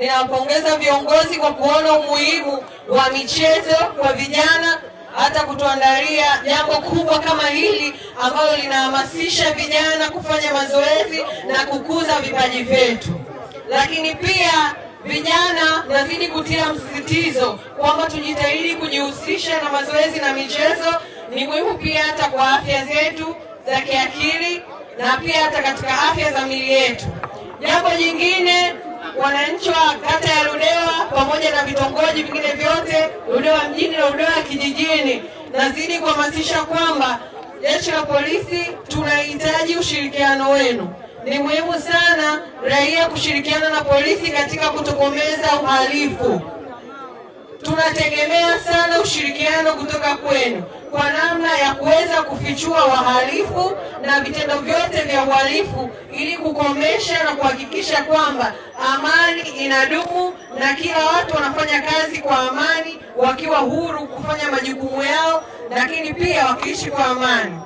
ninawapongeza viongozi kwa kuona umuhimu wa michezo kwa vijana, hata kutuandalia jambo kubwa kama hili ambalo linahamasisha vijana kufanya mazoezi na kukuza vipaji vyetu. Lakini pia vijana nazidi kutia msisitizo kwamba tujitahidi kujihusisha na mazoezi na michezo. Ni muhimu pia hata kwa afya zetu za kiakili na pia hata katika afya za miili yetu. Jambo jingine, wananchi wa kata ya Ludewa pamoja na vitongoji vingine vyote, Ludewa mjini na Ludewa kijijini, nazidi kuhamasisha kwamba jeshi la polisi tunahitaji ushirikiano wenu. Ni muhimu sana raia kushirikiana na polisi katika kutokomeza uhalifu. Tunategemea sana ushirikiano kutoka kwenu kwa namna ya kuweza kufichua wahalifu na vitendo vyote vya uhalifu ili kukomesha na kuhakikisha kwamba amani inadumu na kila watu wanafanya kazi kwa amani, wakiwa huru kufanya majukumu yao, lakini pia wakiishi kwa amani.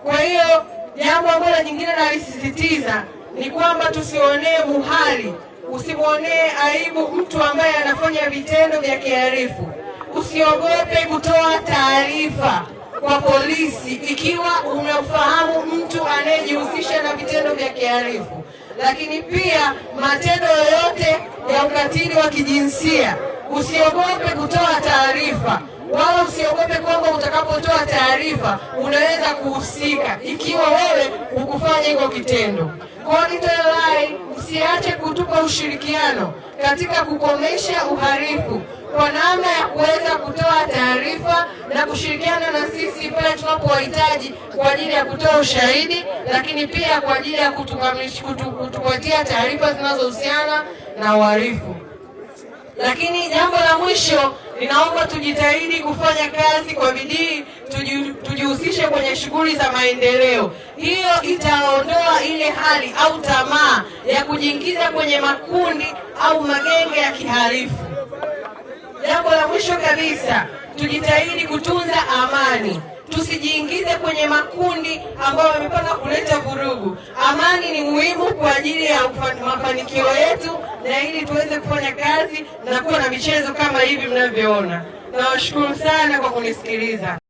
Kwa hiyo jambo ambalo jingine nalisisitiza ni kwamba tusionee muhali, usimwonee aibu mtu ambaye anafanya vitendo vya kihalifu. Usiogope kutoa taarifa kwa polisi ikiwa unafahamu mtu anayejihusisha na vitendo vya kihalifu. Lakini pia matendo yoyote ya ukatili wa kijinsia, usiogope kutoa taarifa, wala usiogope kwamba utakapotoa taarifa unaweza kuhusika ikiwa wewe hukufanya hiko kitendo. Kwa nitoe rai, msiache kutupa ushirikiano katika kukomesha uhalifu kwa namna ya kuweza kutoa taarifa na kushirikiana na sisi pale tunapowahitaji kwa ajili ya kutoa ushahidi, lakini pia kwa ajili ya kutupatia taarifa zinazohusiana na uhalifu. Lakini jambo la mwisho, ninaomba tujitahidi kufanya kazi kwa bidii, tujihusishe kwenye shughuli za maendeleo. Hiyo itaondoa ile hali au tamaa ya kujiingiza kwenye makundi au magenge ya kihalifu. Jambo la mwisho kabisa, tujitahidi kutunza amani. Tusijiingize kwenye makundi ambayo yamepanga kuleta vurugu. Amani ni muhimu kwa ajili ya mafanikio yetu na ili tuweze kufanya kazi na kuwa na michezo kama hivi mnavyoona. Nawashukuru sana kwa kunisikiliza.